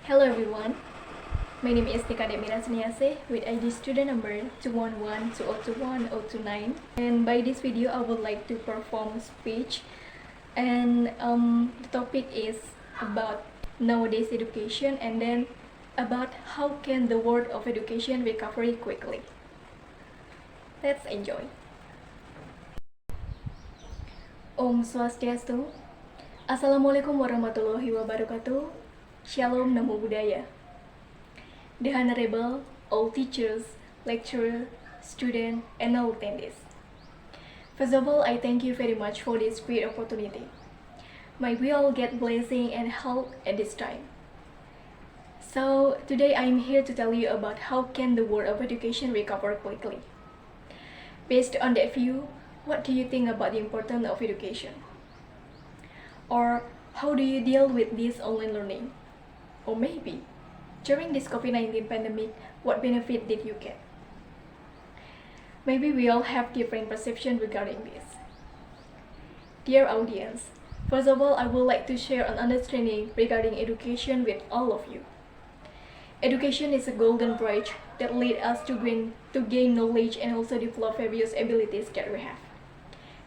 Hello everyone, my name is Nika Demira Seniase with ID student number 211-2021-029, and by this video I would like to perform a speech, and the topic is about nowadays education and then about how can the world of education recover quickly. Let's enjoy. Om Swastiastu. Assalamualaikum warahmatullahi wabarakatuh. Shalom Namo Buddhaya. The Honorable, all teachers, lecturers, students, and all attendees. First of all, I thank you very much for this great opportunity. May we all get blessing and help at this time. So today I am here to tell you about how can the world of education recover quickly. Based on that view, what do you think about the importance of education? Or how do you deal with this online learning? Or maybe, during this COVID-19 pandemic, what benefit did you get? Maybe we all have different perceptions regarding this. Dear audience, first of all, I would like to share an understanding regarding education with all of you. Education is a golden bridge that leads us to gain knowledge and also develop various abilities that we have.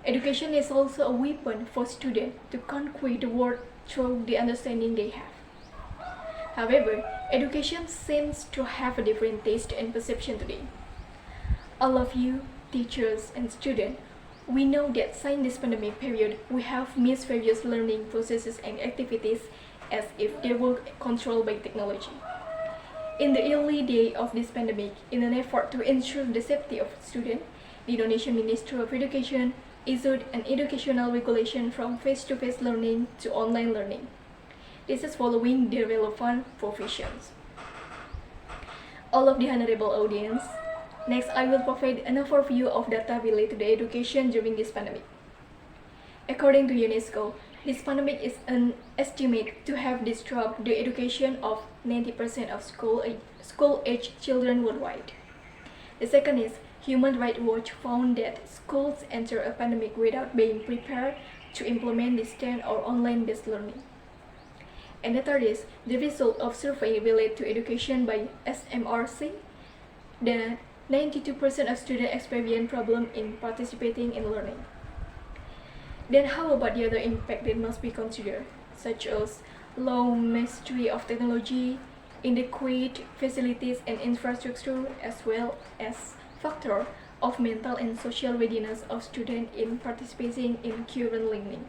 Education is also a weapon for students to conquer the world through the understanding they have. However, education seems to have a different taste and perception today. All of you, teachers and students, we know that since this pandemic period, we have missed various learning processes and activities as if they were controlled by technology. In the early days of this pandemic, in an effort to ensure the safety of students, the Indonesian Ministry of Education issued an educational regulation from face-to-face learning to online learning. This is following the relevant provisions. All of the honorable audience, next I will provide an overview of data related to education during this pandemic. According to UNESCO, this pandemic is an estimate to have disrupted the education of 90% of school-age children worldwide. The second is Human Rights Watch found that schools enter a pandemic without being prepared to implement distant or online-based learning. And the third is the result of survey related to education by SMRC. The 92% of students experience problems in participating in learning. Then how about the other impact that must be considered, such as low mastery of technology, inadequate facilities and infrastructure, as well as factor of mental and social readiness of students in participating in current learning.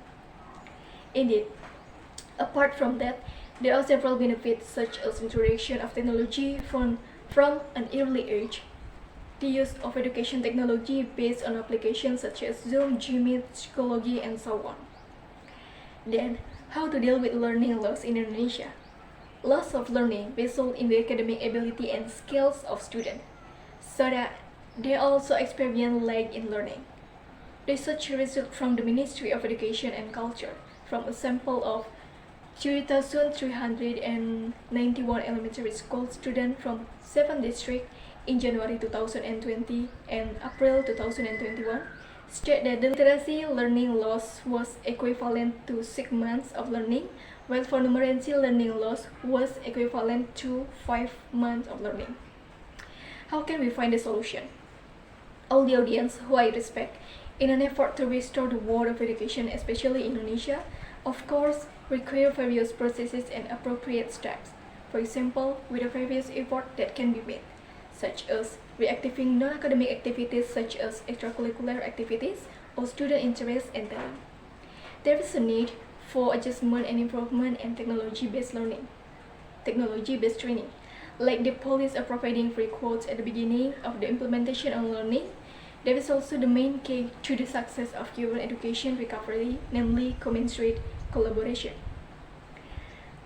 Indeed, apart from that, there are several benefits such as introduction of technology from an early age, the use of education technology based on applications such as Zoom, Gmeet, Psychology, and so on. Then, how to deal with learning loss in Indonesia? Loss of learning result in the academic ability and skills of students, so that they also experience lag in learning. Research result from the Ministry of Education and Culture from a sample of 3,391 elementary school students from 7 districts in January 2020 and April 2021 state that the literacy learning loss was equivalent to 6 months of learning, while for numeracy learning loss was equivalent to 5 months of learning. How can we find a solution? All the audience who I respect, in an effort to restore the world of education, especially Indonesia, of course, require various processes and appropriate steps. For example, with the various efforts that can be made, such as reactivating non-academic activities such as extracurricular activities or student interest and talent. There is a need for adjustment and improvement in technology-based learning, technology-based training. Like the police are providing free quotes at the beginning of the implementation of learning, there is also the main key to the success of human education recovery, namely commensurate collaboration.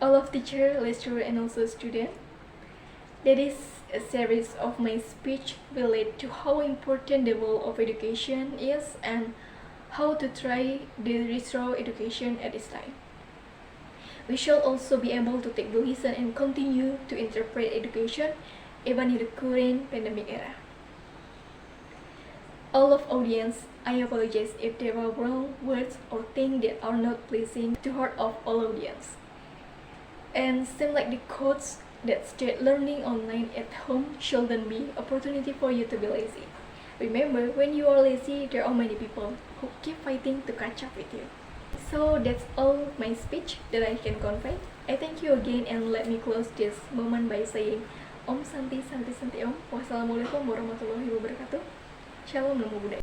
All of teacher, lecturer, and also student, that is a series of my speech related to how important the role of education is and how to try to restore education at this time. We shall also be able to take the lesson and continue to interpret education even in the current pandemic era. All of audience, I apologize if there are wrong words or things that are not pleasing to heart of all audience. And seem like the quotes that state learning online at home shouldn't be opportunity for you to be lazy. Remember, when you are lazy, there are many people who keep fighting to catch up with you. So that's all my speech that I can convey. I thank you again and let me close this moment by saying Om Santi Santi Santi Om. Wassalamualaikum warahmatullahi wabarakatuh. Shalom Namo Buddhaya.